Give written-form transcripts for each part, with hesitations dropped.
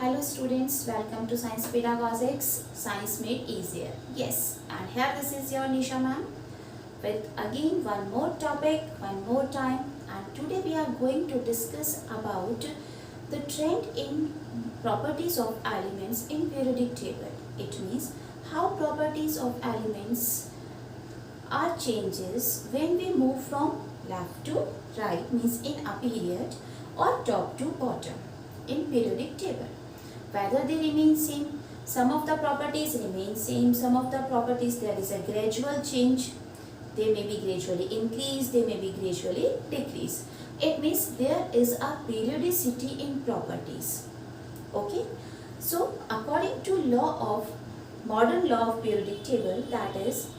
Hello students, welcome to Science Pedagogics, Science Made Easier. Yes, and here this is your Nisha ma'am with again one more topic, one more time, and today we are going to discuss about the trend in properties of elements in periodic table. It means how properties of elements are changes when we move from left to right, means in a period, or top to bottom in periodic table. Whether they remain same, some of the properties remain same, some of the properties there is a gradual change, they may be gradually increase, they may be gradually decrease. It means there is a periodicity in properties. Okay, so according to modern law of periodic table, that is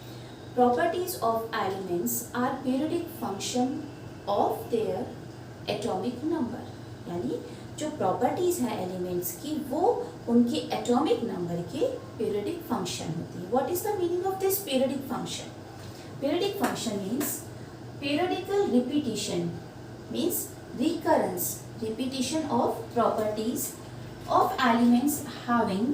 properties of elements are periodic function of their atomic number. यानी जो properties हैं elements की वो उनके atomic number के periodic function होती है. What is the meaning of this periodic function? Periodic function means periodical repetition, means recurrence, repetition of properties of elements having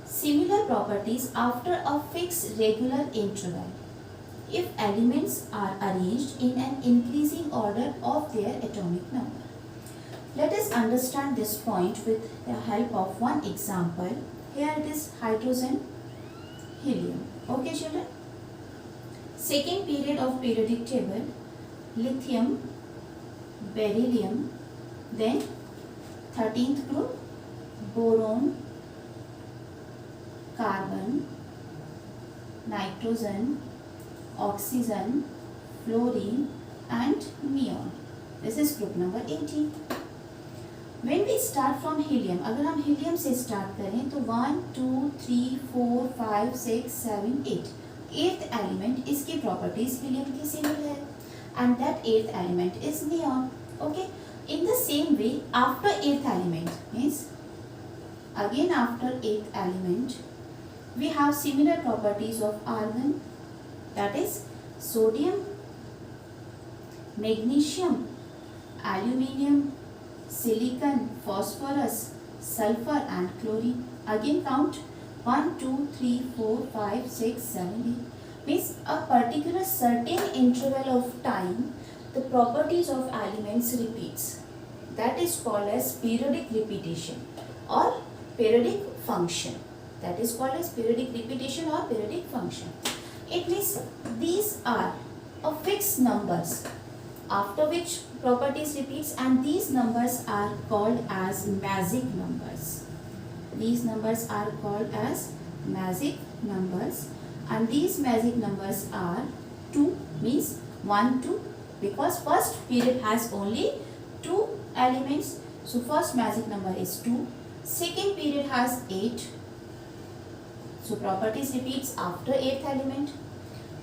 similar properties after a fixed regular interval if elements are arranged in an increasing order of their atomic number. Let us understand this point with the help of one example. Here it is hydrogen, helium. Okay children? Second period of periodic table, lithium, beryllium, then 13th group, boron, carbon, nitrogen, oxygen, fluorine and neon. This is group number 18. When we start from helium, अगर हम helium से start करें तो 1, 2, 3, 4, 5, 6, 7, 8. Eighth element इसकी properties helium की similar है, and that eighth element is neon. Okay. In the same way, after eighth element means again after eighth element we have similar properties of argon, that is sodium, magnesium, aluminium, silicon, phosphorus, sulfur and chlorine. Again count 1, 2, 3, 4, 5, 6, 7, 8. Means a particular certain interval of time the properties of elements repeats. That is called as periodic repetition or periodic function. That is called as periodic repetition or periodic function. It means these are a fixed numbers after which properties repeats, and these numbers are called as magic numbers. These numbers are called as magic numbers, and these magic numbers are 2, means 1, 2, because first period has only 2 elements, so first magic number is 2. Second period has 8, so properties repeats after 8th element.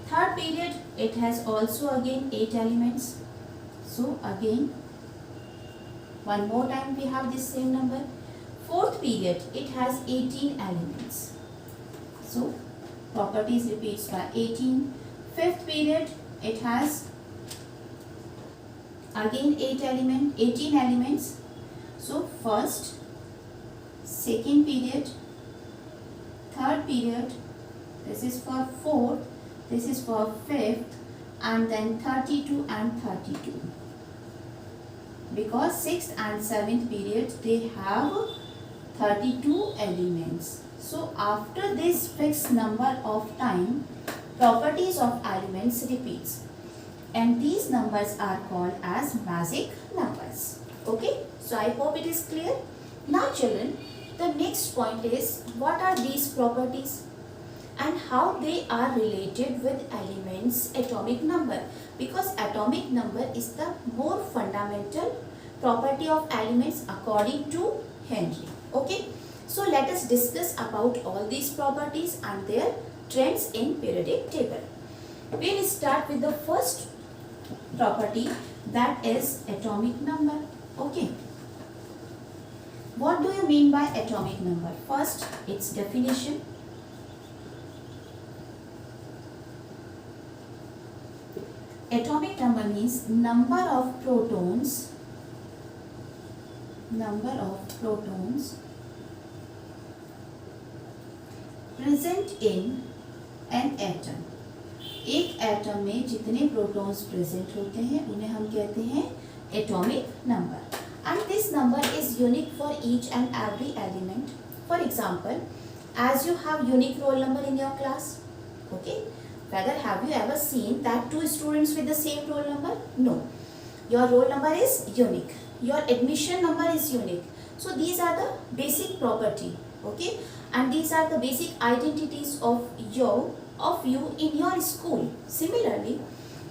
Third period it has also again 8 elements. So again one more time we have this same number. Fourth period it has 18 elements. So properties repeats by 18. Fifth period it has again 18 elements. So first, second period, third period, this is for fourth, this is for fifth, and then 32 and 32. Because 6th and 7th period they have 32 elements. So after this fixed number of time properties of elements repeats, and these numbers are called as magic numbers. Okay, so I hope it is clear. Now children, the next point is what are these properties and how they are related with elements atomic number, because atomic number is the more fundamental property of elements according to Henry. Okay, so let us discuss about all these properties and their trends in periodic table. We will start with the first property, that is atomic number. Okay, what do you mean by atomic number? First, its definition. Atomic number means number of protons present in an atom. एक atom में जितने protons present होते हैं उन्हें हम कहते हैं atomic number, and this number is unique for each and every element. For example, as you have unique roll number in your class, okay, whether have you ever seen that two students with the same roll number? No, your roll number is unique, your admission number is unique. So these are the basic property, okay, and these are the basic identities of you in your school. Similarly,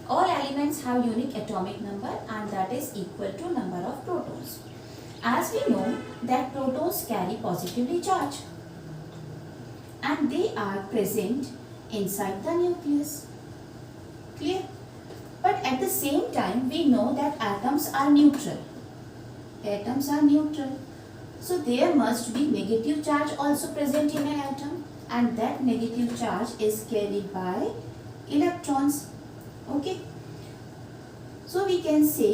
all elements have unique atomic number, and that is equal to number of protons. As we know that protons carry positively charge and they are present inside the nucleus. Clear? But at the same time we know that atoms are neutral. Atoms are neutral. So there must be negative charge also present in an atom, and that negative charge is carried by electrons. Okay? So we can say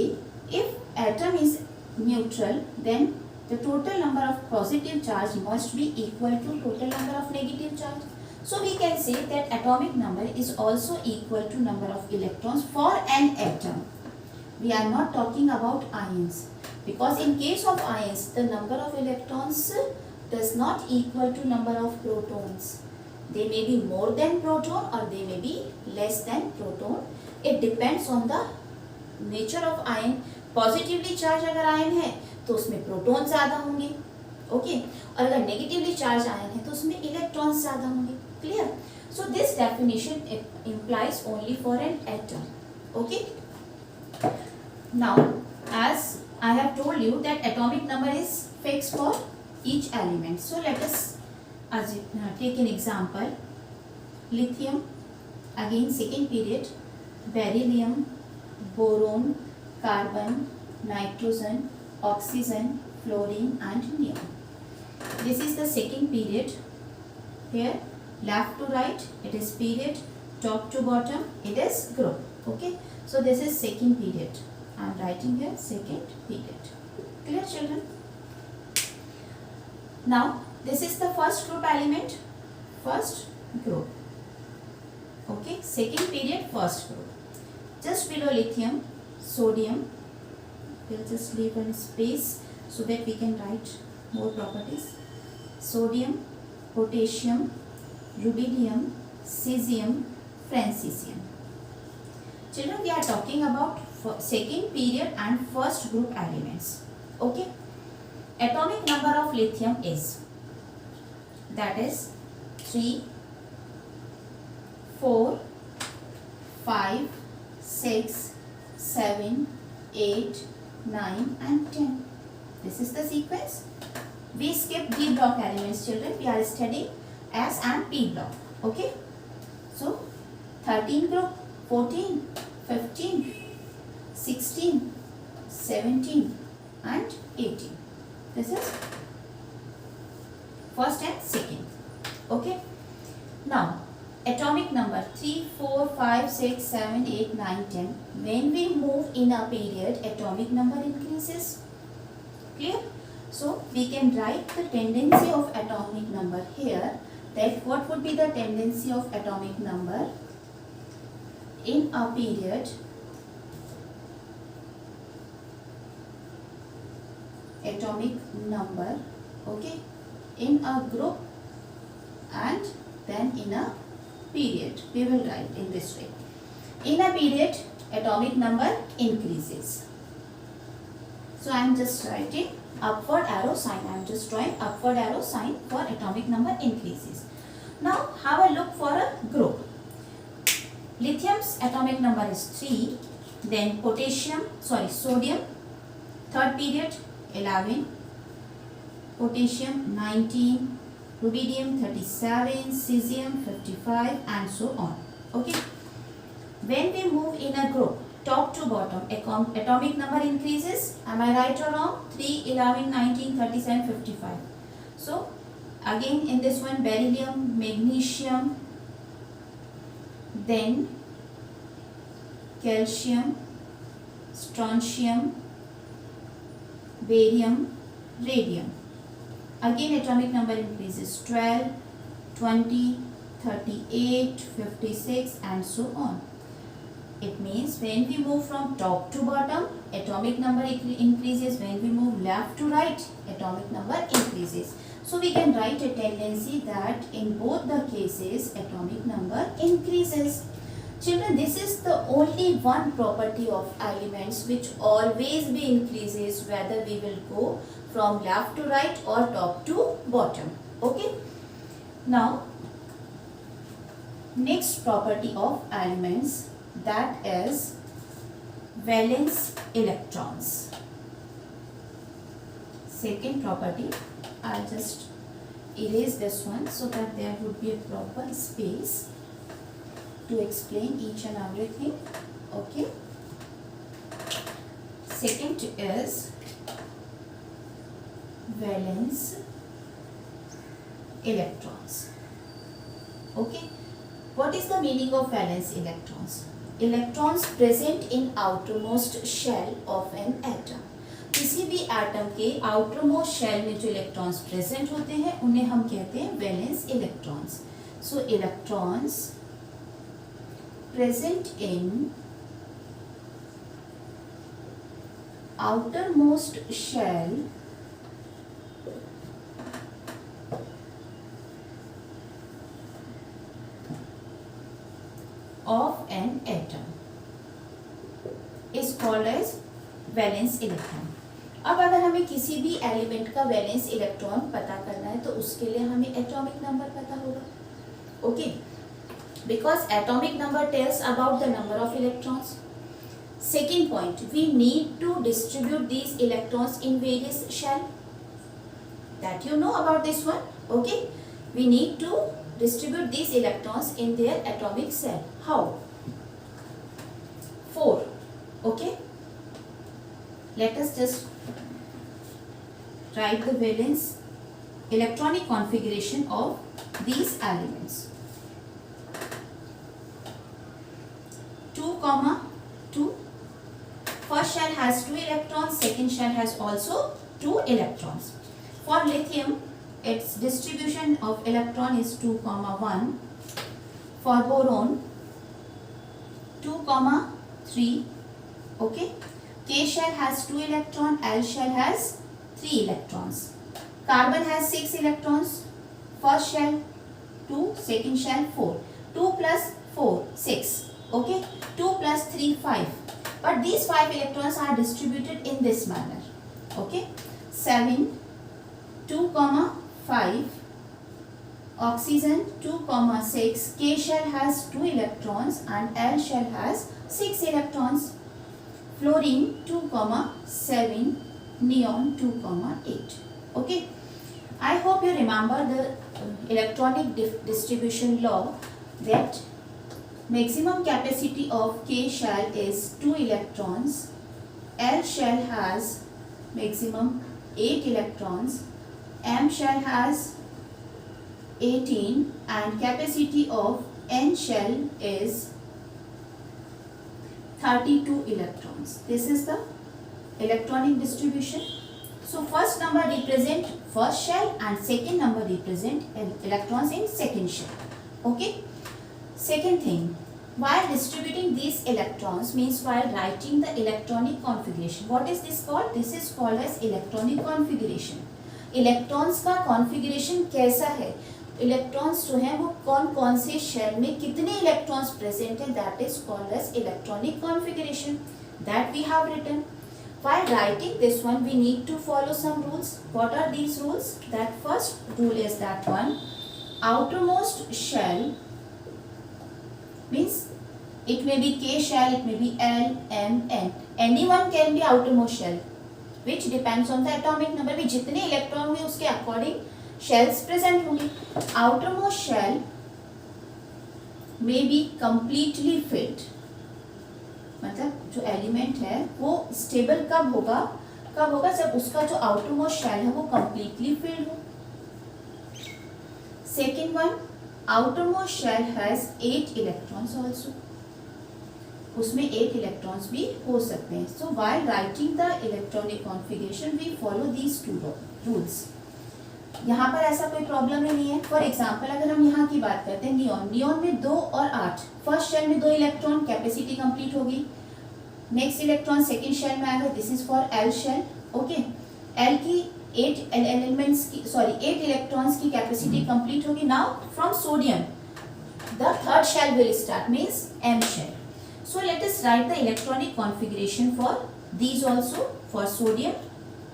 if atom is neutral, then the total number of positive charge must be equal to total number of negative charge. So we can say that atomic number is also equal to number of electrons for an atom. We are not talking about ions, because in case of ions the number of electrons does not equal to number of protons. They may be more than proton or they may be less than proton. It depends on the nature of ion. Positively charge अगर ion है तो उसमें proton ज़्यादा होंगे, okay, और अगर negatively charge ion है तो उसमें इलेक्ट्रॉन्स ज़्यादा होंगे. Clear? So this definition implies only for an atom. Okay? Now, as I have told you that atomic number is fixed for each element. So let us take an example. Lithium, again second period, beryllium, boron, carbon, nitrogen, oxygen, fluorine and neon. This is the second period. Here left to right it is period, top to bottom it is group. Okay, so this is second period. I am writing here second period. Clear, children? Now this is the first group element, first group. Okay, second period, first group. Just below lithium, sodium, we'll just leave a space so that we can write more properties. Sodium, potassium, rubidium, cesium, francesium. Children, we are talking about second period and first group elements. Okay, atomic number of lithium is, that is 3, 4, 5, 6, 7, 8, 9 and 10. This is the sequence. We skip D block elements, children. We are studying S and P block. Okay. So 13 group, 14, 15, 16, 17 and 18. This is first and second. Okay. Now atomic number 3, 4, 5, 6, 7, 8, 9, 10. When we move in a period, atomic number increases. Clear? So we can write the tendency of atomic number here. That what would be the tendency of atomic number in a period? Atomic number, okay, in a group and then in a period. We will write in this way. In a period, atomic number increases. So I am just writing upward arrow sign. I am just drawing upward arrow sign for atomic number increases. Now have a look for a group. Lithium's atomic number is 3. Then sodium, third period 11, potassium 19, rubidium 37, cesium 55 and so on. Okay. When we move in a group, top to bottom, atomic number increases. Am I right or wrong? 3, 11, 19, 37, 55. So again in this one, beryllium, magnesium, then calcium, strontium, barium, radium. Again atomic number increases. 12, 20, 38, 56 and so on. It means when we move from top to bottom, atomic number increases. When we move left to right, atomic number increases. So we can write a tendency that in both the cases, atomic number increases. Children, this is the only one property of elements which always be increases whether we will go from left to right or top to bottom. Okay. Now, next property of elements, that is valence electrons. Second property, I'll just erase this one so that there would be a proper space to explain each and everything. Okay. Second is valence electrons. Okay. What is the meaning of valence electrons? Electrons present in outermost shell of an atom. किसी भी atom के outermost shell में जो electrons present होते हैं उन्हें हम कहते हैं valence electrons. So electrons present in outermost shell of an atom is called as valence electron. अब अगर हमें किसी भी एलिमेंट का वैलेंस इलेक्ट्रॉन पता करना है तो उसके लिए हमें एटॉमिक नंबर पता होगा. Okay. Because atomic number tells about the number of electrons. Second point, we need to distribute these electrons in various shell. That you know about this one. Okay. We need to distribute these electrons in their atomic cell. How? 4. Okay. Let us just write the valence electronic configuration of these elements. 2, 2. First shell has 2 electrons, second shell has also 2 electrons. For lithium, its distribution of electron is 2, 1. For boron, 2, 3. Okay. K shell has 2 electrons, L shell has 3 electrons. Carbon has 6 electrons. First shell 2, second shell 4. 2 plus 4, 6. Okay. 2 plus 3, 5. But these 5 electrons are distributed in this manner. Okay. 7, 2, 5. Oxygen 2, 6. K shell has 2 electrons and L shell has 6 electrons. Fluorine 2, 7. Neon 2, 8. Okay. I hope you remember the electronic distribution law, that maximum capacity of K shell is 2 electrons. L shell has maximum 8 electrons. M shell has 18 and capacity of N shell is 32 electrons. This is the electronic distribution. So first number represent first shell and second number represent electrons in second shell. Okay. Second thing, while distributing these electrons means while writing the electronic configuration. What is this called? This is called as electronic configuration. Electrons का configuration कैसा है? Electrons जो हैं वो कौन कौन से shell में कितने electrons present हैं, that is called as electronic configuration. That we have written. While writing this one, we need to follow some rules. What are these rules? That first rule is that one, outermost shell means it may be K shell, it may be L, M, N. Anyone can be outermost shell, which depends on the atomic number. भी जितने electron हुए उसके according shells present होंगे. Outermost shell may be completely filled. मतलब जो element है वो stable कब होगा जब उसका जो outermost shell है वो completely filled हो. Second one, outermost shell has 8 electrons also. उसमें 8 electrons भी हो सकते हैं. So while writing the electronic configuration, we follow these two rules. यहाँ पर ऐसा कोई प्रॉब्लम ही नहीं है। फॉर एग्जाम्पल अगर हम यहाँ की बात करते हैं नियॉन, नियॉन में 2 और 8, फर्स्ट शेल में 2 इलेक्ट्रॉन, कैपेसिटी कंप्लीट होगी। नेक्स्ट इलेक्ट्रॉन सेकंड शेल में आएगा, this is for L shell. Okay, L की 8 एलिमेंट्स की 8 इलेक्ट्रॉन्स की कैपेसिटी कंप्लीट होगी। Now from sodium the third shell will start, means M shell. So let us write the electronic configuration for these also, for sodium,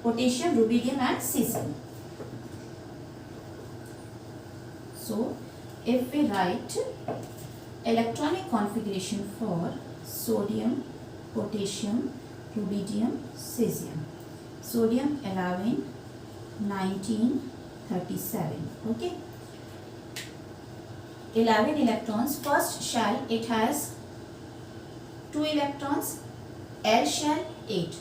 potassium, rubidium and cesium. So if we write electronic configuration for sodium, potassium, rubidium, cesium. Sodium 11, 19, 37. Okay. 11 electrons. First shell, it has 2 electrons, L shell 8,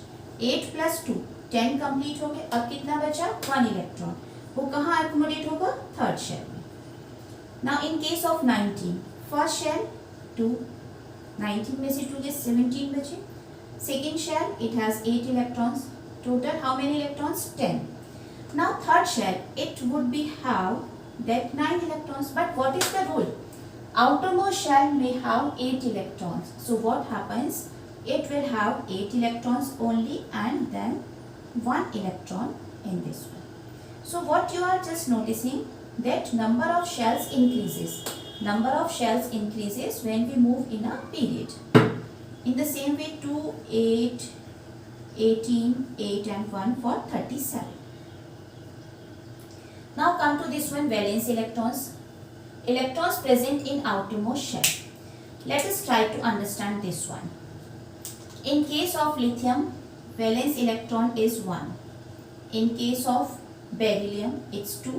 8 plus 2 10 complete हो गए। अब कितना बचा? 1 electron, वो कहाँ accommodate होगा? Third shell में। Now in case of 19, first shell 2, 19 में से 2 के 17 बचे। Second shell it has 8 electrons, total how many electrons? 10। Now third shell it would be have that 9 electrons, but what is the rule? Outermost shell may have 8 electrons. So what happens? It will have 8 electrons only and then 1 electron in this one. So what you are just noticing, that number of shells increases. Number of shells increases when we move in a period. In the same way 2, 8, 18, 8 and 1 for 37. Now come to this one, valence electrons. Electrons present in outermost shell. Let us try to understand this one. In case of lithium, valence electron is 1. In case of beryllium, it's 2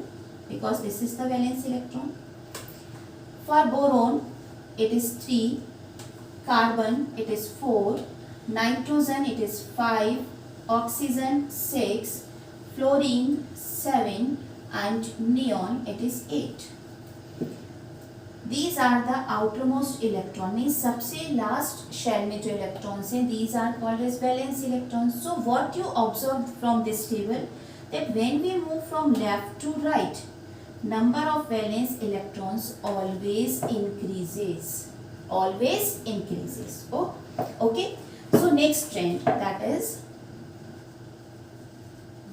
because this is the valence electron. For boron, it is 3. Carbon, it is 4. Nitrogen, it is 5. Oxygen, 6. Fluorine, 7. And neon, it is 8. These are the outermost electron, means सबसे last shell में जो electrons हैं, these are called as valence electrons. So what you observe from this table, that when we move from left to right, number of valence electrons always increases. Always increases. Oh, okay. So next trend, that is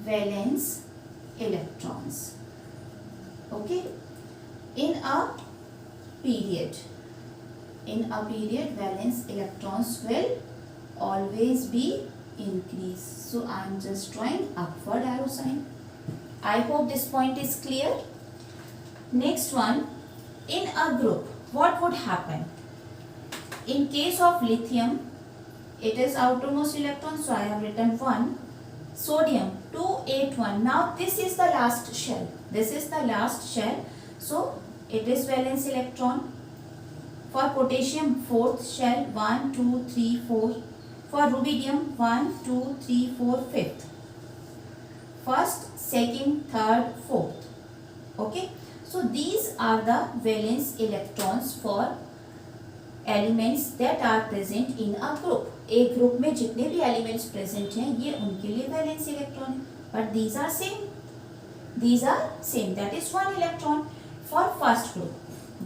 valence electrons. Okay, in a period valence electrons will always be increased. So I am just drawing upward arrow sign. I hope this point is clear. Next one, in a group what would happen? In case of lithium, it is outermost electron, so I have written 1. Sodium 2, 8, 1. Now this is the last shell. This is the last shell. So it is valence electron. For potassium, fourth shell 1, 2, 3, 4. For rubidium 1, 2, 3, 4, fifth. First, second, third, fourth. Okay. So these are the valence electrons for elements that are present in a group. एक group में जितने भी elements present हैं ये उनके लिए valence electron है, but these are same, that is 1 electron for first group,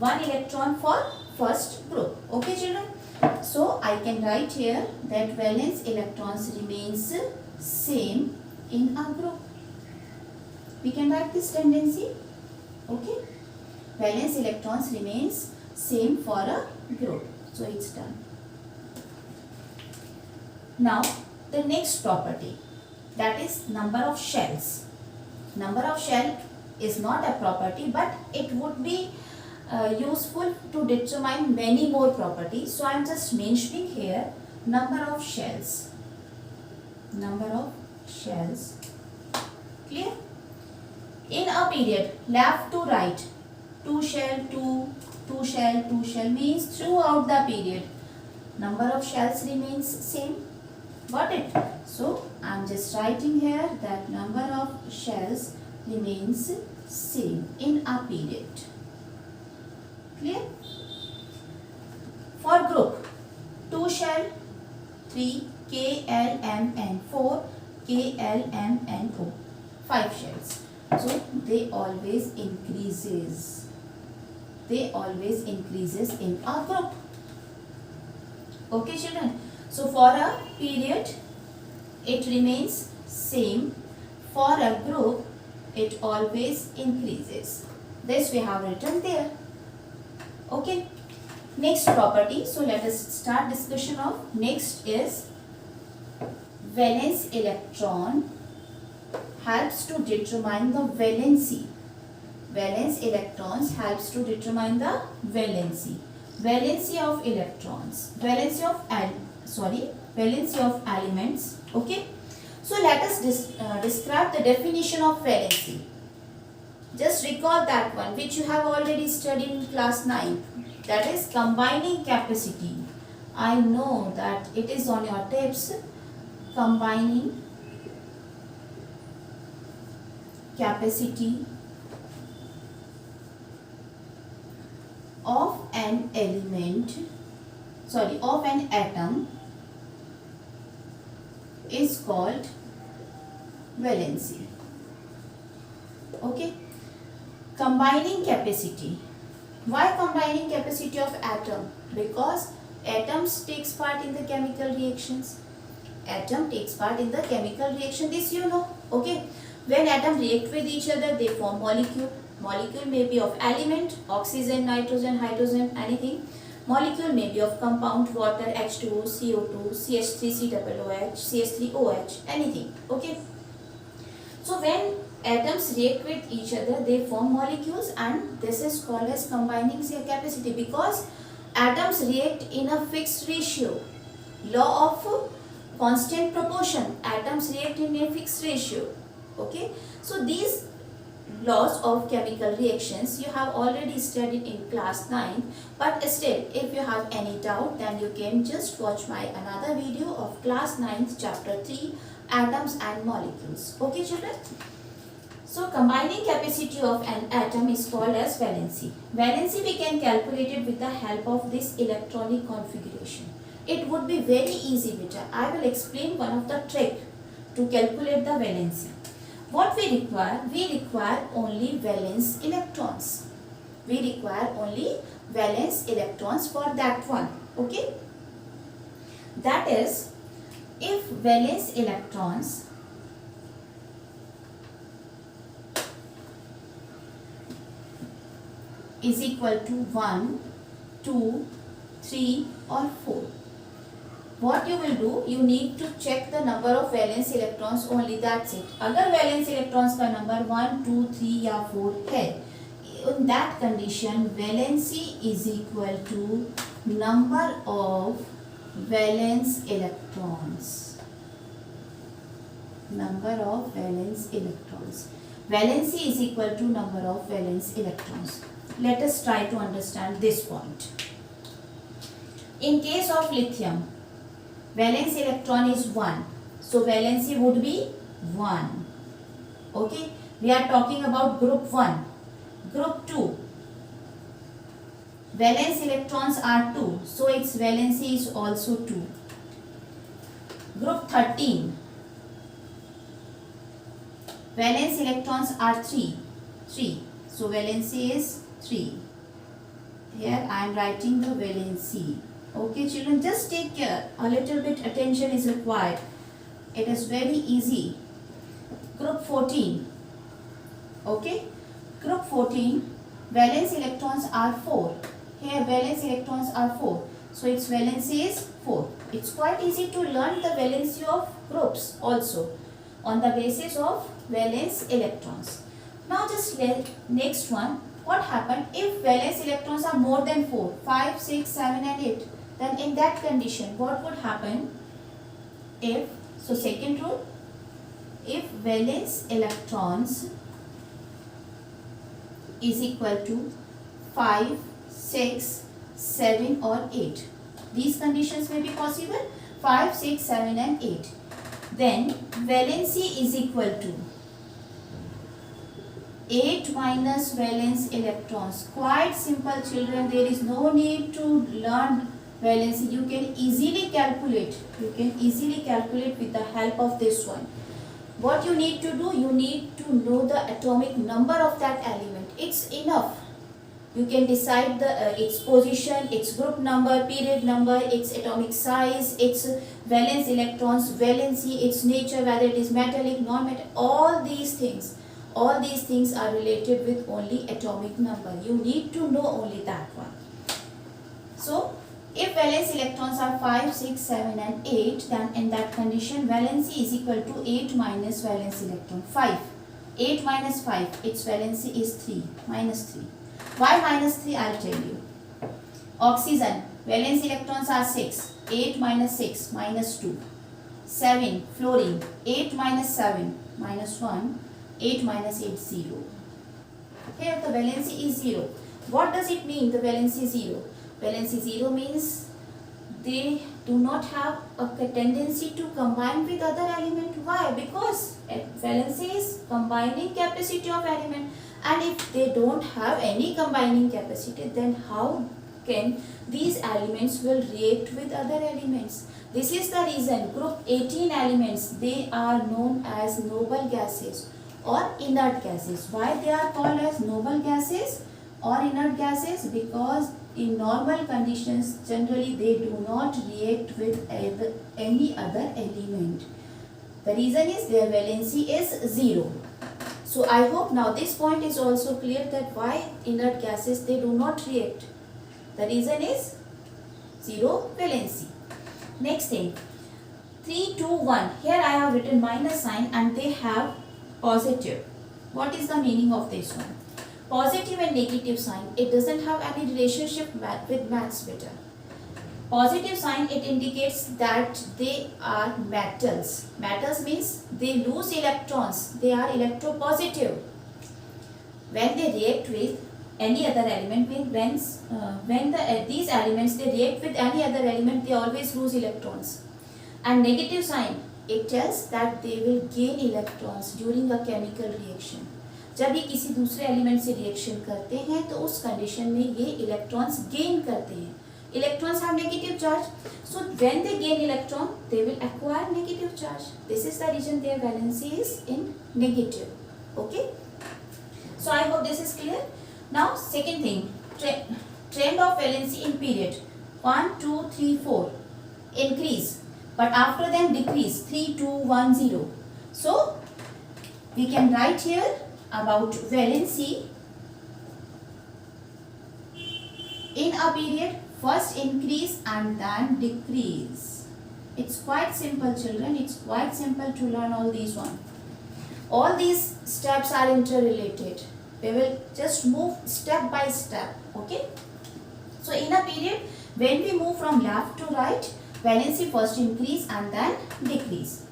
1 electron for first group. Okay children, so I can write here that valence electrons remains same in a group. We can write this tendency. Okay, valence electrons remains same for a group. So it's done. Now the next property, that is number of shells. Number of shell is not a property, but it would be useful to determine many more properties. So I am just mentioning here number of shells. Number of shells. Clear? In a period, left to right, 2 shell, 2 shell, 2 shell, means throughout the period number of shells remains same. Got it? So I am just writing here that number of shells remains same in a period. Clear? For group, 2 shell, 3 K L M N, 4 K L M N O, 5 shells. So they always increases. They always increases in a group. Okay children. So for a period it remains same. For a group it always increases. This we have written there. Okay. Next property. So let us start discussion of. Next is valence electron helps to determine the valency. Valence electrons helps to determine the valency. Valency of electrons. Valency of elements. Okay. So let us describe the definition of valency. Just recall that one which you have already studied in class 9. That is combining capacity. I know that it is on your tips. Combining capacity of an atom is called valency. Okay. Combining capacity. Why combining capacity of atom? Because atoms takes part in the chemical reactions. Atom takes part in the chemical reaction. This you know. Okay. When atoms react with each other, they form molecule. Molecule may be of element, oxygen, nitrogen, hydrogen, anything. Molecule may be of compound, water, H2O, CO2, CH3, COOH, CH3OH, anything. Okay. So when atoms react with each other, they form molecules, and this is called as combining capacity because atoms react in a fixed ratio. Law of constant proportion. Atoms react in a fixed ratio. Okay. So these laws of chemical reactions you have already studied in class 9, but still if you have any doubt then you can just watch my another video of class 9 chapter 3 atoms and molecules. Okay children. So combining capacity of an atom is called as valency. Valency we can calculate it with the help of this electronic configuration. It would be very easy beta. I will explain one of the trick to calculate the valency. What we require? We require only valence electrons. We require only valence electrons for that one. Okay. That is, if valence electrons is equal to 1, 2, 3 or 4. What you will do, you need to check the number of valence electrons only, that's it. अगर valence electrons का number 1, 2, 3 या 4 है, in that condition valency is equal to number of valence electrons. Number of valence electrons. Valency is equal to number of valence electrons. Let us try to understand this point. In case of lithium, valence electron is 1. So valency would be 1. Okay. We are talking about group 1. Group 2. Valence electrons are 2. So its valency is also 2. Group 13. Valence electrons are 3. 3. So valency is 3. Here I am writing the valency. Okay children, just take care. A little bit attention is required. It is very easy. Group 14. Okay. Group 14. Valence electrons are 4. Here valence electrons are 4. So its valency is 4. It's quite easy to learn the valency of groups also on the basis of valence electrons. Now just next one. What happened if valence electrons are more than 4? 5, 6, 7 and 8. Then in that condition what would happen? If, so second rule, if valence electrons is equal to 5, 6, 7 or 8. These conditions may be possible. 5, 6, 7 and 8. Then valency is equal to 8 minus valence electrons. Quite simple children. There is no need to learn valency. You can easily calculate. You can easily calculate with the help of this one. What you need to do, you need to know the atomic number of that element. It's enough. You can decide its position, its group number, period number, its atomic size, its valence electrons, valency, its nature, whether it is metallic, non-metallic, all these things are related with only atomic number. You need to know only that one. So, if valence electrons are 5, 6, 7 and 8, then in that condition valency is equal to 8 minus valence electron 5. 8 minus 5, its valency is 3, minus 3. Why minus 3? I will tell you. Oxygen, valence electrons are 6. 8 minus 6, minus 2. 7, fluorine, 8 minus 7, minus 1. 8 minus 8, 0. Here the valency is 0. What does it mean, the valency is 0? Valency 0 means they do not have a tendency to combine with other element. Why? Because valency is combining capacity of element, and if they don't have any combining capacity, then how can these elements will react with other elements? This is the reason group 18 elements, they are known as noble gases or inert gases. Why they are called as noble gases or inert gases? Because in normal conditions, generally they do not react with any other element. The reason is their valency is 0. So I hope now this point is also clear, that why inert gases, they do not react. The reason is 0 valency. Next thing, 3, 2, 1. Here I have written minus sign and they have positive. What is the meaning of this one? Positive and negative sign, it doesn't have any relationship with maths beta. Positive sign, it indicates that they are metals. Metals means they lose electrons, they are electropositive. When they react with any other element, means when these elements they react with any other element, they always lose electrons. And negative sign, it tells that they will gain electrons during a chemical reaction. जब ये किसी दूसरे element से reaction करते हैं तो उस condition में ये इलेक्ट्रॉन्स गेन करते हैं. Electrons have negative charge, so when they gain electron, they will acquire negative charge. This is the reason their valency is in negative. Okay, so I hope this is clear. Now second thing, trend of valency in period 1, 2, 3, 4 increase, but after them decrease 3, 2, 1, 0. So we can write here about valency in a period, first increase and then decrease. It's quite simple, children. It's quite simple to learn all these one. All these steps are interrelated. We will just move step by step. Okay. So in a period, when we move from left to right, valency first increase and then decrease.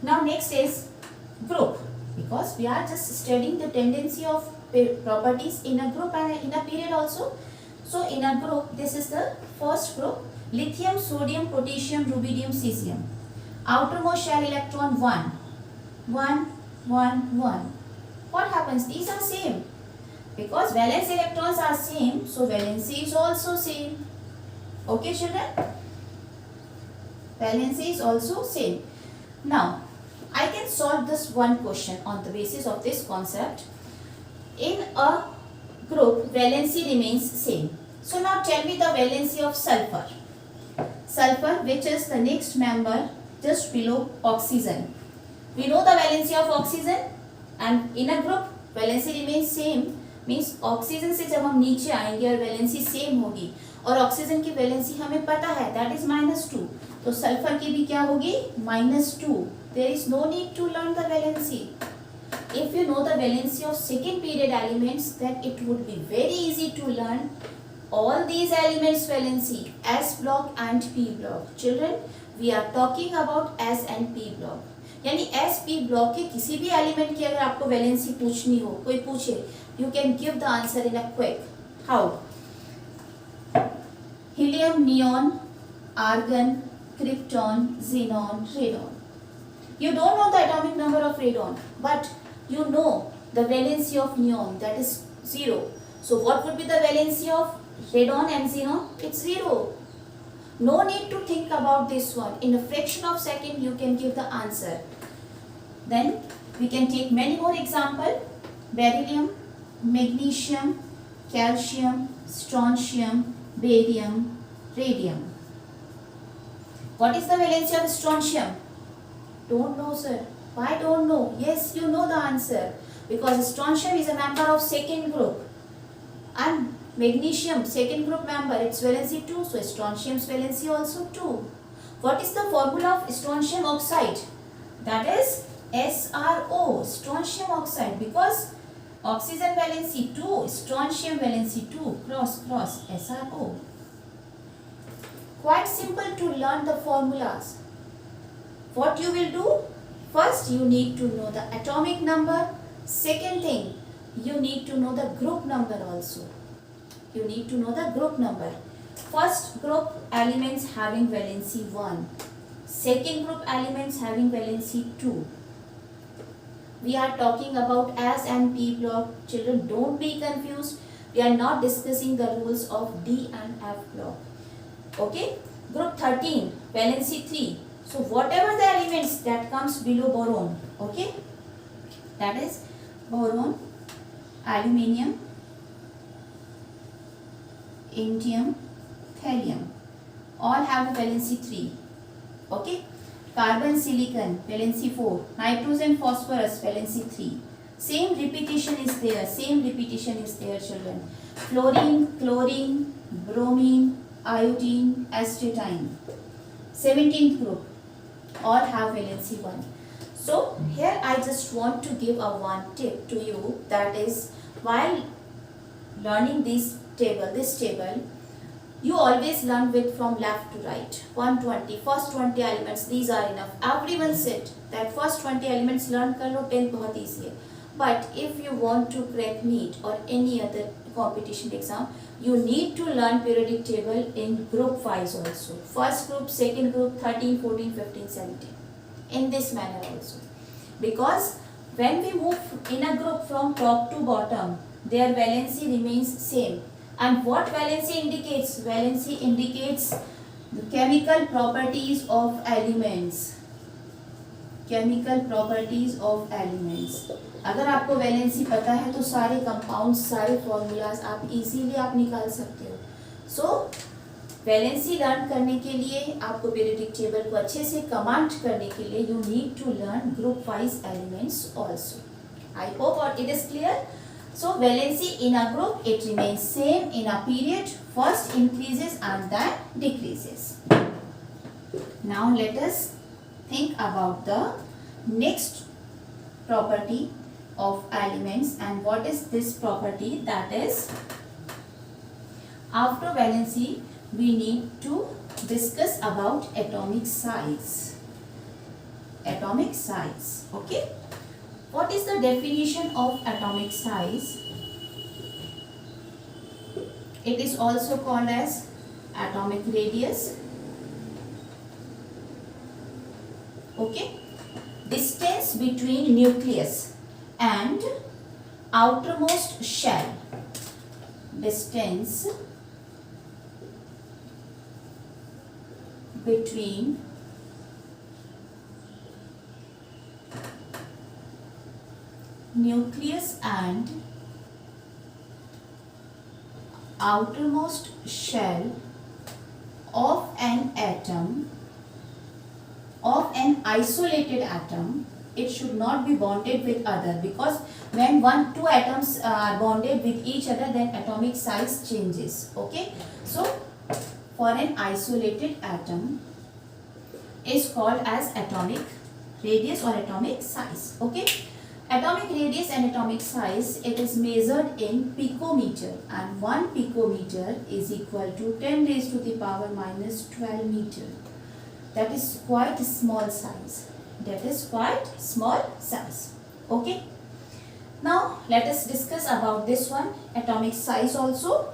Now next is group. Because we are just studying the tendency of properties in a group and in a period also. So in a group, this is the first group, lithium, sodium, potassium, rubidium, cesium. Outermost shell electron 1, 1, 1, 1. What happens? These are same. Because valence electrons are same, so valency is also same. Okay, children? Valency is also same. Now, I can solve this one question on the basis of this concept. In a group, valency remains same. So now tell me the valency of sulfur. Sulfur, which is the next member just below oxygen. We know the valency of oxygen, and in a group, valency remains same. Means oxygen से जब हम नीचे आएंगे और valency same होगी, और oxygen की valency हमें पता है, that is -2. तो सल्फर की भी क्या होगी? -2. There is no need to learn the valency. If you know the valency of second period elements, then it would be very easy to learn all these elements valency, S block and P block. Children, we are talking about S and P block. यानी S P block के किसी भी element की अगर आपको valency पूछनी हो, कोई पूछे, you can give the answer in a quick. How? Helium, neon, argon, krypton, xenon, radon. You don't know the atomic number of radon, but you know the valency of neon, that is 0. So what would be the valency of radon and xenon? It's 0. No need to think about this one. In a fraction of second, you can give the answer. Then we can take many more example. Beryllium, magnesium, calcium, strontium, barium, radium. What is the valency of strontium? Don't know, sir. Why don't know? Yes, you know the answer. Because strontium is a member of second group. And magnesium, second group member, its valency 2. So strontium's valency also 2. What is the formula of strontium oxide? That is SRO, strontium oxide. Because oxygen valency 2, strontium valency 2, cross, SRO. Quite simple to learn the formulas. What you will do? First, you need to know the atomic number. Second thing, you need to know the group number also. You need to know the group number. First group elements having valency 1. Second group elements having valency 2. We are talking about S and P block. Children, don't be confused. We are not discussing the rules of D and F block. Okay? Group 13, valency 3. So whatever the elements that comes below boron, okay? That is boron, aluminium, indium, thallium. All have valency 3. Okay? Carbon, silicon, valency 4. Nitrogen, phosphorus, valency 3. Same repetition is there. Children. Fluorine, chlorine, bromine, iodine, astatine. 17th group. All have valency 1. So here I just want to give a one tip to you, that is, while learning this table, you always learn with from left to right. 120, first 20 elements, these are enough. Everyone said that first 20 elements learn kar lo, 10th बहुत easy है. But if you want to crack NEET or any other competition exam, you need to learn periodic table in group wise also. First group, second group, 13, 14, 15, 17. In this manner also. Because when we move in a group from top to bottom, their valency remains same. And what valency indicates? Valency indicates the chemical properties of elements. Chemical properties of elements. अगर आपको valency पता है तो सारे compound, सारे formulas आप easily आप निकाल सकते हो. सो वैलेंसी लर्न करने के लिए, आपको पीरियोडिक टेबल को अच्छे से कमांड करने के लिए, you need to learn group wise elements also. I hope और it is clear. So valency in a group, it remains same in a period. First increases and then decreases. Now let us think about the next property of elements. And what is this property? That is, after valency we need to discuss about atomic size. Atomic size. Okay. What is the definition of atomic size? It is also called as atomic radius. Okay. Distance between nucleus and outermost shell. Distance between nucleus and outermost shell of an atom, of an isolated atom. It should not be bonded with other, because when two atoms are bonded with each other, then atomic size changes. Okay, so for an isolated atom is called as atomic radius or atomic size. Okay. Atomic radius and atomic size, it is measured in picometer, and 1 picometer is equal to 10 raised to the power minus 12 meter. That is quite small size. That is quite small size. Okay. Now let us discuss about this one, atomic size also.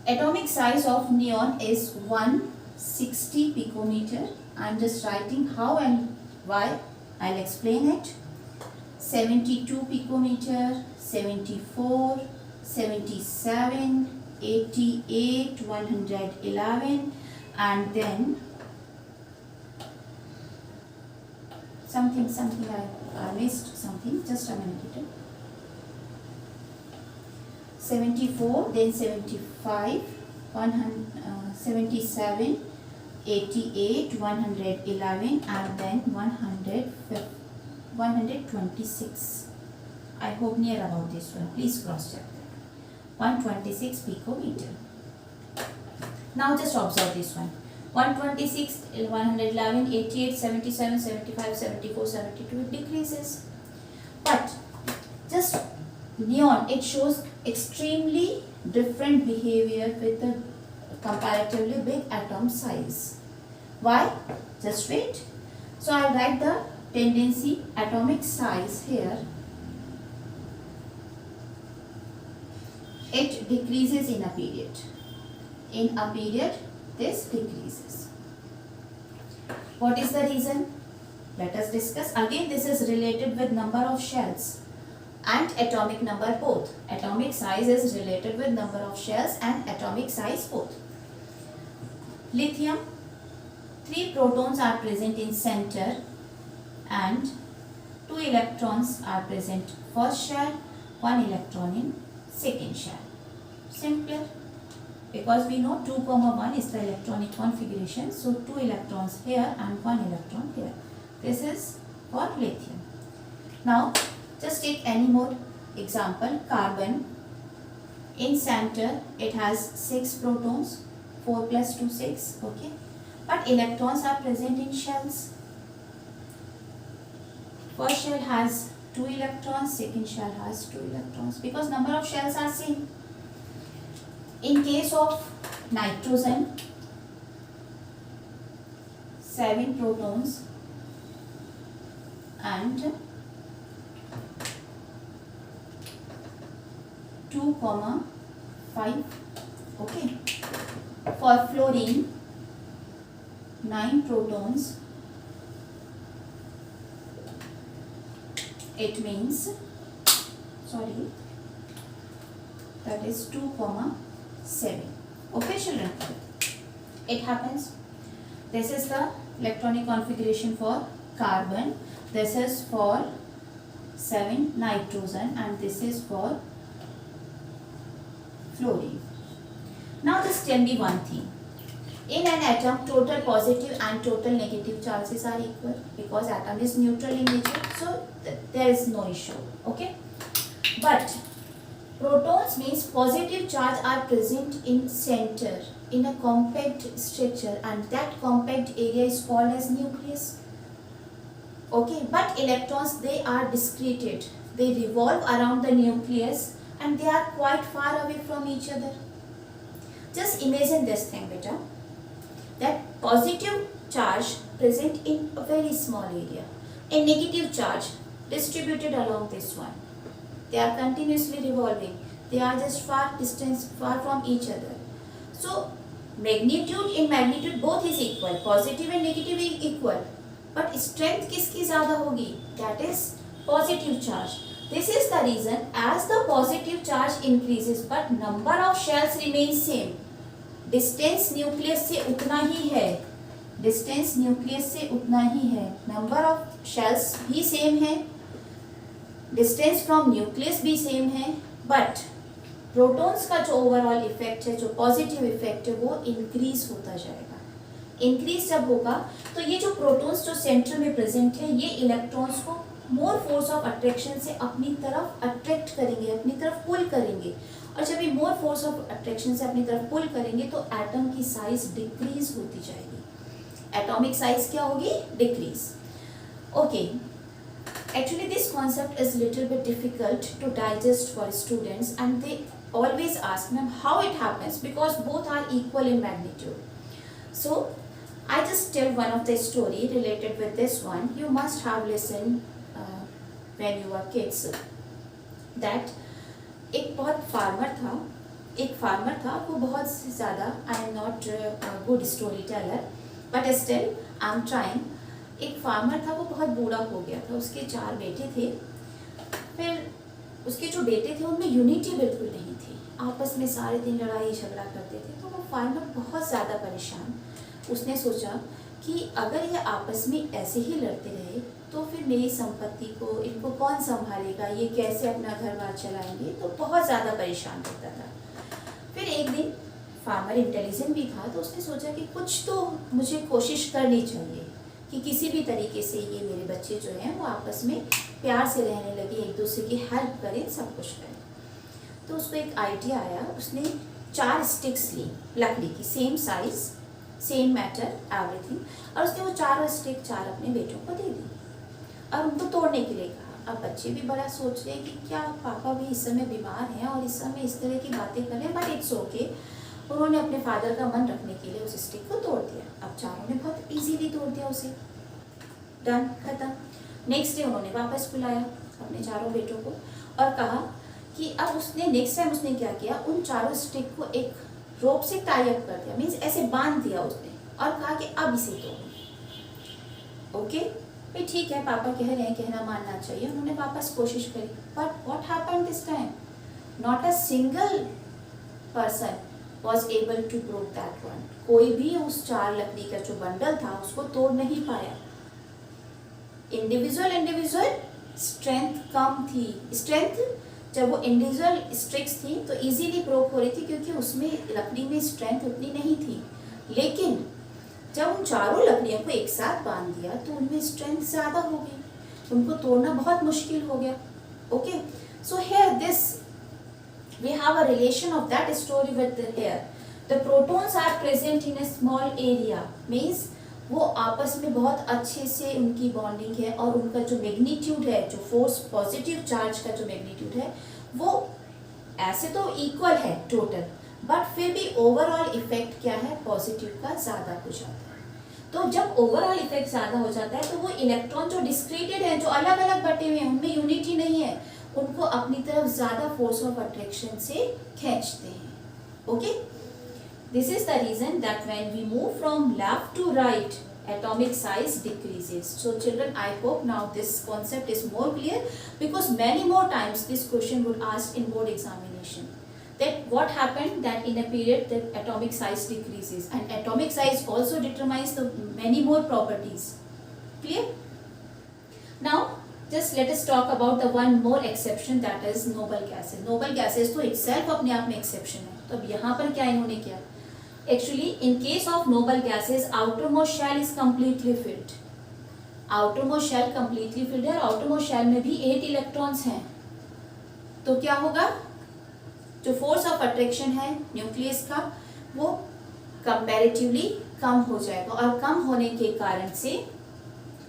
Atomic size of neon is 160 picometer. I am just writing how and why. I'll explain it. 72 picometer, 74, 77, 88, 111, and then something something I missed something. Just a minute. 74, then 75, 77, 88, 111, and then 126. I hope near about this one. Please cross check that. 126 picometer. Now just observe this one. 126, 111, 88, 77, 75, 74, 72, it decreases. But just neon, it shows extremely different behavior with a comparatively big atom size. Why? Just wait. So I'll write the tendency atomic size here. It decreases in a period. In a period, this decreases. What is the reason? Let us discuss. Again, this is related with number of shells and atomic number both. Atomic size is related with number of shells and atomic size both. Lithium, 3 protons are present in center and 2 electrons are present first shell, 1 electron in second shell. Simpler, because we know 2, 1 is the electronic configuration. So 2 electrons here and 1 electron here. This is for lithium. Now just take any more example. Carbon, in center it has 6 protons, 4 plus 2, 6, okay, but electrons are present in shells. First shell has 2 electrons, second shell has 2 electrons, because number of shells are same. In case of nitrogen, 7 protons and 2, 5, okay. For fluorine, 9 protons, it means, sorry, that is 2, 7. Okay children, it happens. This is the electronic configuration for carbon, this is for 7 nitrogen, and this is for fluorine. Now just tell me one thing. In an atom, total positive and total negative charges are equal, because atom is neutral in nature, so there is no issue, okay. But protons means positive charge are present in center in a compact structure, and that compact area is called as nucleus, okay. But electrons, they are discreted, they revolve around the nucleus and they are quite far away from each other. Just imagine this thing, beta, that positive charge present in a very small area and negative charge distributed along this one. They are continuously revolving. They are just far from each other. So magnitude, in magnitude both is equal. Positive and negative is equal. But strength किसकी ज़्यादा होगी? That is positive charge. This is the reason, as the positive charge increases but number of shells remains same. Distance nucleus से उतना ही है. Distance nucleus से उतना ही है. Number of shells भी same है. डिस्टेंस फ्रॉम न्यूक्लियस भी सेम है, बट प्रोटॉन्स का जो ओवरऑल इफेक्ट है, जो पॉजिटिव इफेक्ट है, वो इंक्रीज होता जाएगा. इंक्रीज जब होगा तो ये जो प्रोटॉन्स जो सेंटर में प्रेजेंट है, ये इलेक्ट्रॉन्स को मोर फोर्स ऑफ अट्रैक्शन से अपनी तरफ अट्रैक्ट करेंगे, अपनी तरफ पुल करेंगे. और जब ये मोर फोर्स ऑफ अट्रैक्शन से अपनी तरफ पुल करेंगे तो एटम की साइज डिक्रीज होती जाएगी. एटॉमिक साइज क्या होगी? Decrease. Okay. Actually, this concept is little bit difficult to digest for students, and they always ask, ma'am, how it happens, because both are equal in magnitude. So I just tell one of the story related with this one. You must have listened when you were kids that एक बहुत farmer था, वो बहुत ज़्यादा, I am not good story teller but still I am trying. एक farmer था, वो बहुत बूढ़ा हो गया था, उसके 4 बेटे थे. फिर उसके जो बेटे थे उनमें यूनिटी बिल्कुल नहीं थी, आपस में सारे दिन लड़ाई झगड़ा करते थे. तो वो फार्मर बहुत ज़्यादा परेशान. उसने सोचा कि अगर ये आपस में ऐसे ही लड़ते रहे तो फिर मेरी संपत्ति को इनको कौन संभालेगा, ये कैसे अपना घर बार चलाएंगे, तो बहुत ज़्यादा परेशान करता था। फिर एक दिन फार्मर इंटेलिजेंट भी था, तो उसने सोचा कि कुछ तो मुझे कोशिश करनी चाहिए कि किसी भी तरीके से ये मेरे बच्चे जो हैं वो आपस में प्यार से रहने लगे, एक दूसरे की हेल्प करें, सब कुछ करें। तो उसको एक आइडिया आया, उसने 4 स्टिक्स ली लकड़ी की, same size same matter everything, और उसने वो 4 स्टिक 4 अपने बेटों को दे दी और उनको तोड़ने के लिए कहा। अब बच्चे भी बड़ा सोच रहे हैं कि क्या पापा भी इस समय बीमार हैं और इस समय इस तरह की बातें कर रहे हैं, बट इट्स ओके। उन्होंने अपने फादर का मन रखने के लिए उस स्टिक को तोड़ दिया। अब चारों ने बहुत इजीली तोड़ दिया उसे, डन, खत्म। नेक्स्ट डे उन्होंने वापस बुलाया अपने 4 बेटों को और कहा कि अब उसने नेक्स्ट टाइम उसने क्या किया, उन 4 स्टिक को एक रोप से टाई अप कर दिया, मीन्स ऐसे बांध दिया उसने, और कहा कि अब इसे तोड़ो। ओके भाई ठीक है, पापा कह रहे हैं, कहना मानना चाहिए। उन्होंने वापस कोशिश करी, but what happened this time, not a single person was able to broke that one। कोई भी उस 4 लकड़ी का जो बंडल था उसको तोड़ नहीं पाया। इंडिविजुअल स्ट्रेंथ कम थी, स्ट्रेंथ जब वो इंडिविजुअल स्ट्रिक्स थी तो इजीली ब्रोक हो रही थी क्योंकि उसमें लकड़ी में स्ट्रेंथ उतनी नहीं थी। लेकिन जब उन 4 लकड़ियों को एक साथ बांध दिया तो उनमें स्ट्रेंथ ज्यादा हो गई, उनको तोड़ना बहुत मुश्किल हो गया। Okay, so here this we have a relation of that story with here. The protons are present in a small area, means वो आपस में बहुत अच्छे से उनकी बॉन्डिंग है और उनका जो मैग्नीट्यूड है, जो फोर्स पॉजिटिव चार्ज का जो मैग्नीट्यूड है वो ऐसे तो इक्वल है टोटल, बट फिर भी ओवरऑल इफेक्ट क्या है, पॉजिटिव का ज़्यादा हो जाता है। तो जब ओवरऑल इफेक्ट ज़्यादा हो जाता है तो वो इलेक्ट्रॉन जो डिस्क्रीटेड है, जो अलग अलग बटे हुए हैं, उनमें यूनिटी नहीं है, उनको अपनी तरफ ज्यादा फोर्स ऑफ अट्रैक्शन से खींचते हैं। Okay, this is the reason that when we move from left to right atomic size decreases. So children, I hope now this concept is more clear, because many more times this question would ask in board examination, that what happened that in a period the atomic size decreases, and atomic size also determines the many more properties. Clear? Now just let us talk about the one more exception, that is noble gases. Noble gases तो itself अपने आप में exception है। तो अब यहाँ पर क्या इन्होंने किया, actually in case of noble gases outermost shell is completely filled, outermost shell completely filled है और outermost shell में भी 8 इलेक्ट्रॉन्स हैं। तो क्या होगा, जो फोर्स ऑफ अट्रैक्शन है न्यूक्लियस का वो कंपैरेटिवली कम हो जाएगा, और कम होने के कारण से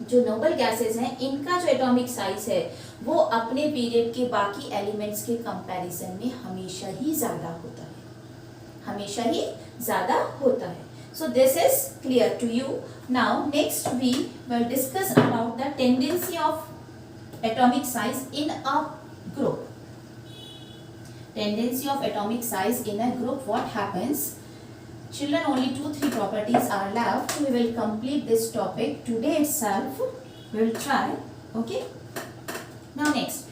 जो नोबल गैसेस हैं इनका जो एटॉमिक साइज है वो अपने पीरियड के बाकी एलिमेंट्स के कंपैरिजन में हमेशा ही ज्यादा होता है, हमेशा ही ज्यादा होता है। So this is clear to you. Now next we will discuss about the tendency of atomic size in a group. Tendency of atomic size in a group, what happens? Children, only 2-3 properties are left. We will complete this topic today itself. We will try. Okay. Now next,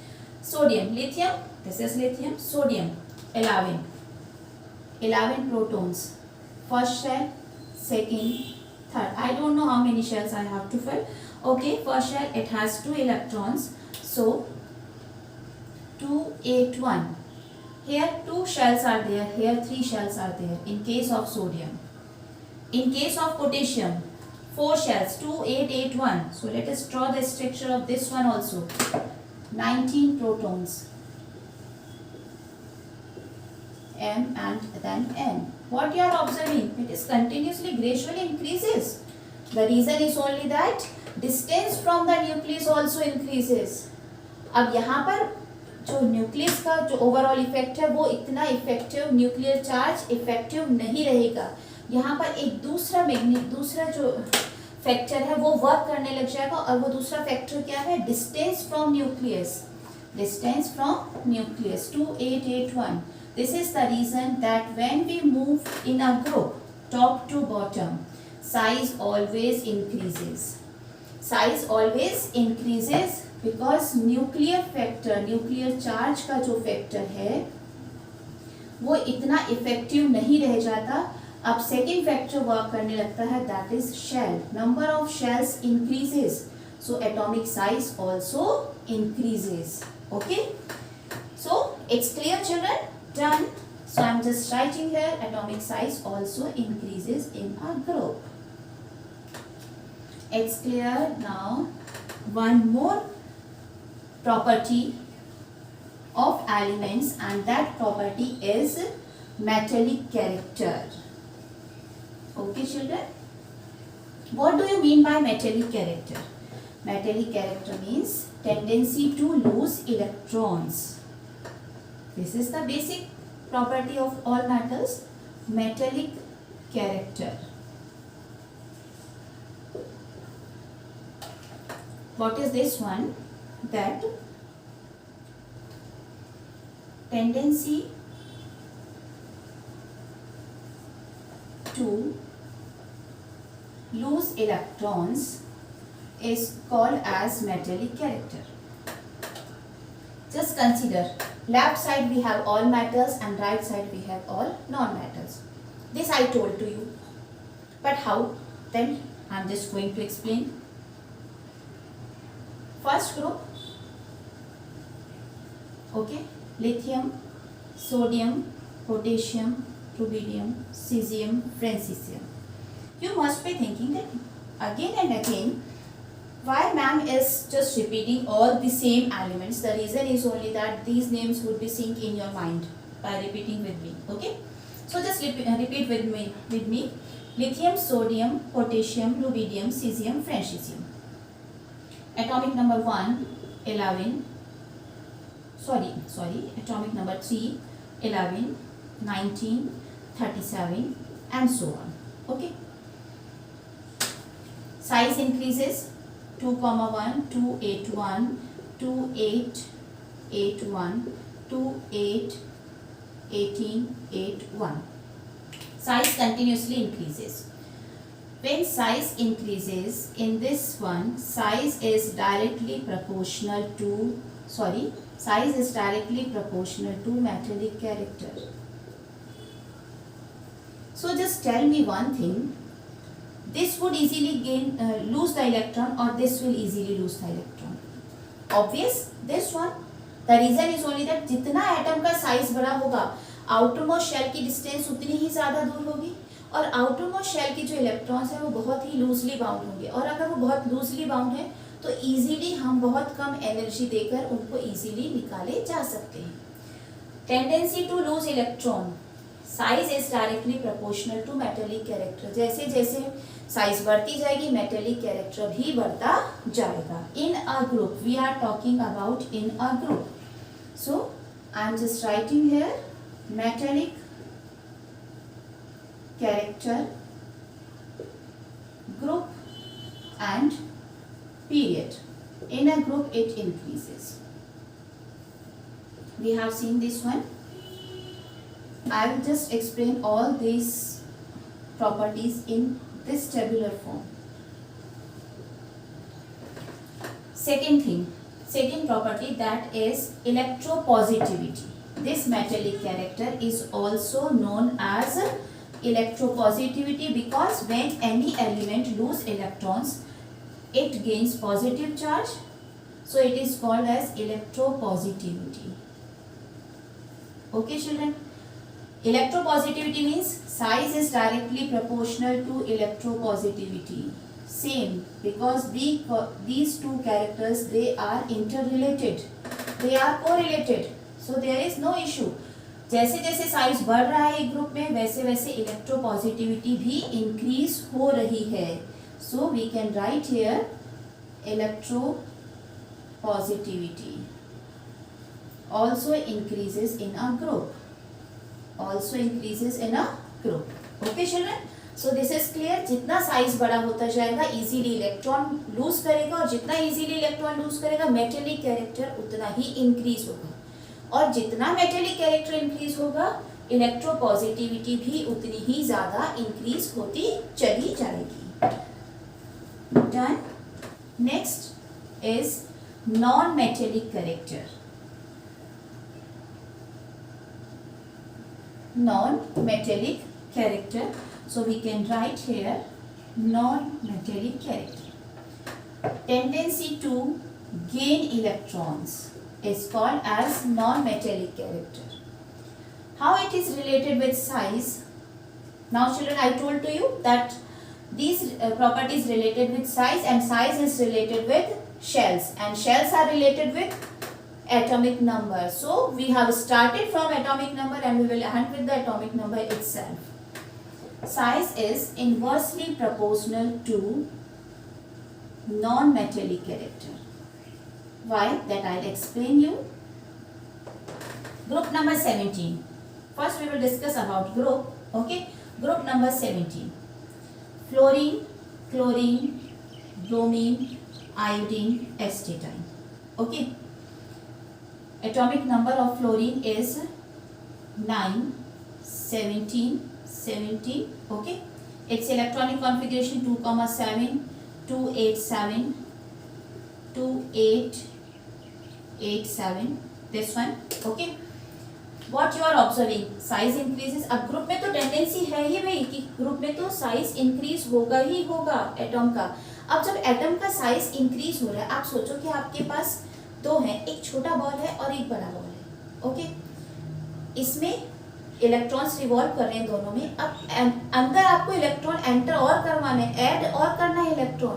sodium, lithium. This is lithium. Sodium, 11. 11 protons. First shell, second, third. I don't know how many shells I have to fill. Okay. First shell, it has 2 electrons. So 2, 8, 1. Here 2 shells are there, here 3 shells are there in case of sodium. In case of potassium, 4 shells, 2, 8, 8, 1. So let us draw the structure of this one also. 19 protons, M and then N. What you are observing? It is continuously gradually increases. The reason is only that distance from the nucleus also increases. अब यहाँ पर जो nucleus का जो overall effect है वो इतना effective, nuclear charge effective नहीं रहेगा। यहाँ पर एक दूसरा जो फैक्टर है वो वर्क करने लग जाएगा, और वो दूसरा फैक्टर क्या है, distance from nucleus. Distance from nucleus 2, 8, 8, 1. This is the reason that when we move in a group top to bottom, size always increases. Size always increases because nuclear factor, nuclear charge का जो factor है वो इतना effective नहीं रह जाता। अब second factor work करने लगता है, that is shell. Number of shells increases, so atomic size also increases. Okay, so it's clear children? Done. So I'm just writing here, atomic size also increases in a group. It's clear. Now one more property of elements, and that property is metallic character. Okay children, what do you mean by metallic character? Metallic character means tendency to lose electrons. This is the basic property of all metals, metallic character. What is this one? That tendency to lose electrons is called as metallic character. Just consider, left side we have all metals and right side we have all non-metals. This I told to you. But how? Then I am just going to explain. First group, okay, lithium, sodium, potassium, rubidium, cesium, francesium. You must be thinking that again and again, why ma'am is just repeating all the same elements? The reason is only that these names would be sink in your mind by repeating with me. Okay, so just repeat with me. Lithium, sodium, potassium, rubidium, cesium, francesium. Atomic number 1, 11. Atomic number 3, 11, 19, 37 and so on. Okay. Size increases 2,1, 281, 2881, 28, 18, 81. Size continuously increases. When size increases in this one, size is directly proportional to metallic character. So just tell me one thing, this would easily lose the electron, or this will easily lose the electron? Obvious, this one. The reason is only that जितना atom का size बड़ा होगा, outermost shell की distance उतनी ही ज़्यादा दूर होगी, और outermost shell की जो electrons है वो बहुत ही loosely bound होंगे, और अगर वो बहुत loosely bound है तो easily हम बहुत कम energy देकर उनको easily निकाले जा सकते हैं. Tendency to lose electron, size is directly proportional to metallic character. जैसे जैसे साइज बढ़ती जाएगी, मेटेलिक कैरेक्टर भी बढ़ता जाएगा. In a group, we are talking about in a group. So I am just writing here metallic character, group and period. In a group it increases. We have seen this one. I will just explain all these properties in this tabular form. Second property, that is electropositivity. This metallic character is also known as electropositivity because when any element loses electrons, it gains positive charge. So it is called as electropositivity. Okay children? Electropositivity means size is directly proportional to electropositivity. Same, because these two characters, they are interrelated. They are correlated. So there is no issue. जैसे जैसे size बढ़ रहा है एक group में, वैसे वैसे electropositivity भी इंक्रीज हो रही है. So we can write here electropositivity also increases in a group. Okay children? So this is clear. जितना साइज बड़ा होता जाएगा, इजीली इलेक्ट्रॉन लूज करेगा, और जितना इजीली इलेक्ट्रॉन लूज करेगा, मेटेलिक कैरेक्टर उतना ही इंक्रीज होगा, और जितना मेटेलिक कैरेक्टर इंक्रीज होगा, इलेक्ट्रोपॉजिटिविटी भी उतनी ही ज्यादा इंक्रीज होती चली जाएगी. Done. Next is non-metallic character. Non-metallic character. So we can write here non-metallic character. tendency to gain electrons is called as non-metallic character. How it is related with size? Now children, I told to you that these properties related with size, and size is related with shells, and shells are related with atomic number. So we have started from atomic number and we will end with the atomic number itself. Size is inversely proportional to non-metallic character. Why? That I'll explain you. Group number 17. First we will discuss about group. Okay. Group number 17. Fluorine, chlorine, bromine, iodine, astatine. Okay. Atomic number of fluorine is 9, 17, 17. Okay. Its electronic configuration 2, 7, 2, 8, 7, 2, 8, 8, 7. This one. Okay. What you are observing? Size increases. अब group में तो tendency है ही भाई कि group में तो size increase होगा ही होगा एटम का. अब जब एटम का साइज इंक्रीज हो रहा है, आप सोचो कि आपके पास दो हैं, एक छोटा बॉल है और एक बड़ा बॉल है. ओके. इसमें इलेक्ट्रॉन्स रिवॉल्व कर रहे हैं दोनों में. अब अंदर आपको इलेक्ट्रॉन एंटर और करवाना है, ऐड और करना है इलेक्ट्रॉन.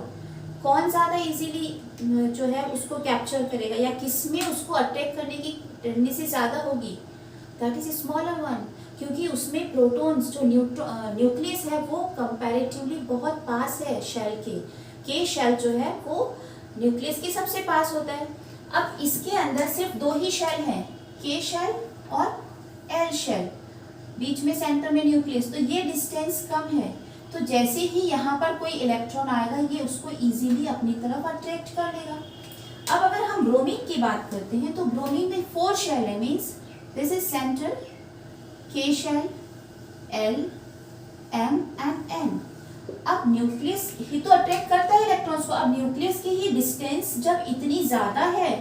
कौन ज़्यादा इजीली जो है उसको कैप्चर करेगा या किसमें उसको अट्रैक्ट करने की टेंडेंसी ज़्यादा होगी? दैट इज स्मॉलर वन, क्योंकि उसमें प्रोटॉन्स जो न्यूक्लियस है वो कंपैरेटिवली बहुत पास है शेल के शेल जो है वो न्यूक्लियस के सबसे पास होता है. अब इसके अंदर सिर्फ दो ही शेल हैं, के शेल और एल शेल, बीच में सेंटर में न्यूक्लियस. तो ये डिस्टेंस कम है, तो जैसे ही यहाँ पर कोई इलेक्ट्रॉन आएगा ये उसको इजीली अपनी तरफ अट्रैक्ट कर लेगा. अब अगर हम ब्रोमीन की बात करते हैं तो ब्रोमीन में 4 शेल है, means this is centre, K shell, L, M and N. अब न्यूक्लियस ही तो अट्रैक्ट करता है इलेक्ट्रॉन्स को. अब न्यूक्लियस की ही डिस्टेंस जब इतनी ज़्यादा है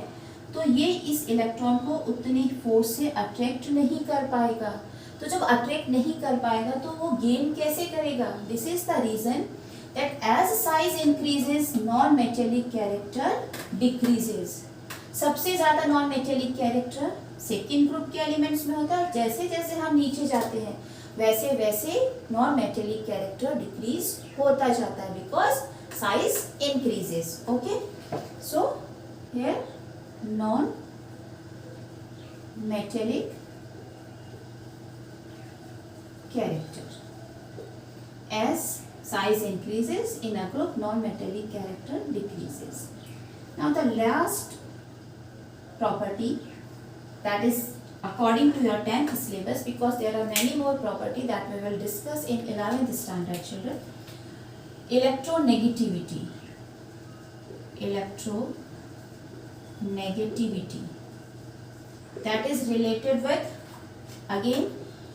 तो ये इस इलेक्ट्रॉन को उतनी फोर्स से अट्रैक्ट नहीं कर पाएगा. तो जब अट्रैक्ट नहीं कर पाएगा तो वो गेन कैसे करेगा? This is the reason that as size increases non metallic character decreases. सबसे ज़्यादा non metallic character second group के एलिमेंट्स में होता है. जैसे जैसे हम नीचे जाते हैं वैसे वैसे नॉन मेटेलिक कैरेक्टर डिक्रीज होता जाता है because size increases. Okay. So here non metallic character. As size increases in a group, non-metallic character decreases. Now the last property, that is according to your 10th syllabus, because there are many more property that we will discuss in 11th standard children. Electronegativity. Electronegativity. That is related with again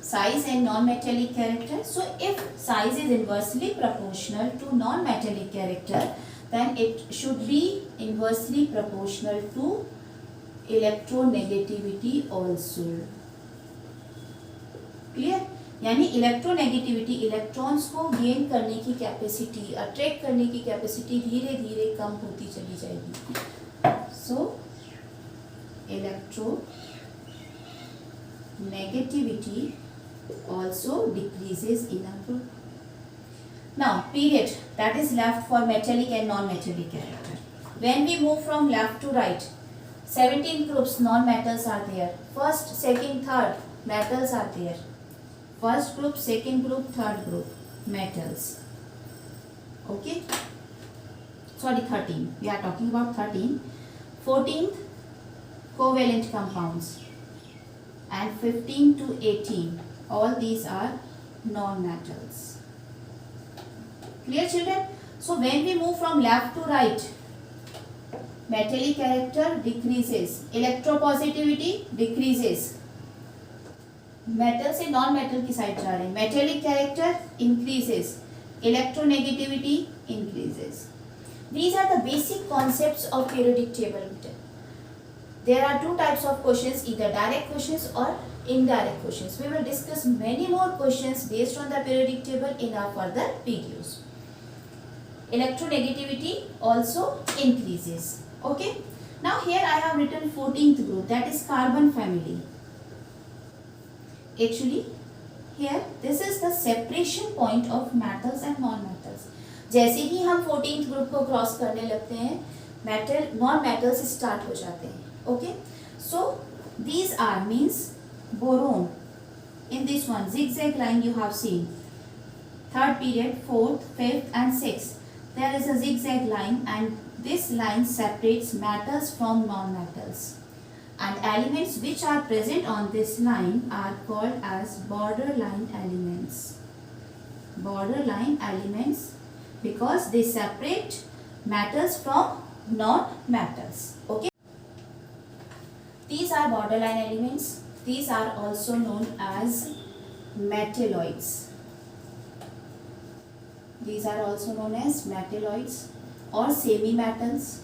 size and non-metallic character. So if size is inversely proportional to non-metallic character, then it should be inversely proportional to electronegativity also. Clear? यानी electronegativity, electrons को gain करने की capacity, attract करने की capacity धीरे धीरे कम होती चली जाएगी. सो electronegativity also decreases in a group. Now period, that is left for metallic and non-metallic character. When we move from left to right, 17 groups non-metals are there. First, second, third metals are there. First group, second group, third group metals. Okay. Sorry, 13. We are talking about 13. 14th covalent compounds and 15 to 18. All these are non-metals. Clear children? So when we move from left to right, metallic character decreases, electropositivity decreases. Metal से non-metal की side जा रहे हैं. Metallic character increases, electronegativity increases. These are the basic concepts of periodic table. There are two types of questions, either direct questions or indirect questions. We will discuss many more questions based on the periodic table in our further videos. electronegativity also increases. Okay. Now here I have written 14th group, that is carbon family. Actually here this is the separation point of metals and non-metals. जैसे ही हम 14th group को cross करने लगते हैं metal non metals start हो जाते हैं. Okay, so these are means boron. In this one zigzag line you have seen, third period, fourth, fifth and sixth, there is a zigzag line and this line separates metals from non-metals, and elements which are present on this line are called as borderline elements. Borderline elements because they separate metals from non-metals. Okay, these are borderline elements. These are also known as metalloids. These are also known as metalloids or semi-metals.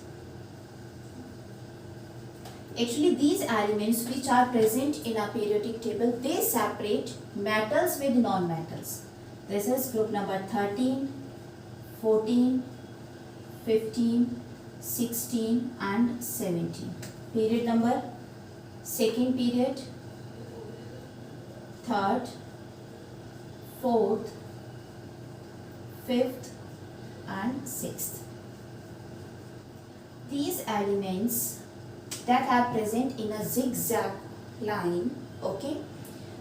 Actually, these elements which are present in a periodic table, they separate metals with non-metals. This is group number 13, 14, 15, 16 and 17. Period number, second period, third, fourth, fifth and sixth. These elements that are present in a zigzag line, okay,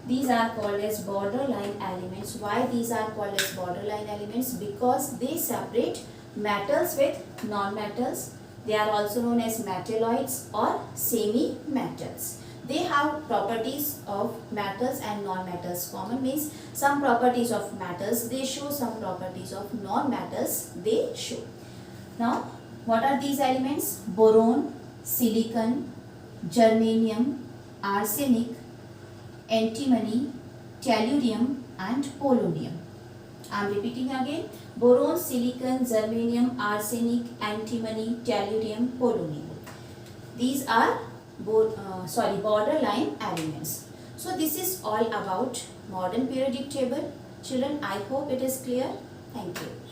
these are called as borderline elements. Why these are called as borderline elements? Because they separate metals with non-metals. They are also known as metalloids or semi-metals. They have properties of metals and non-metals common, means some properties of metals they show, some properties of non-metals they show. Now what are these elements? Boron, silicon, germanium, arsenic, antimony, tellurium and polonium. I am repeating again: boron, silicon, germanium, arsenic, antimony, tellurium, polonium. These are borderline elements. So this is all about modern periodic table. Children, I hope it is clear. Thank you.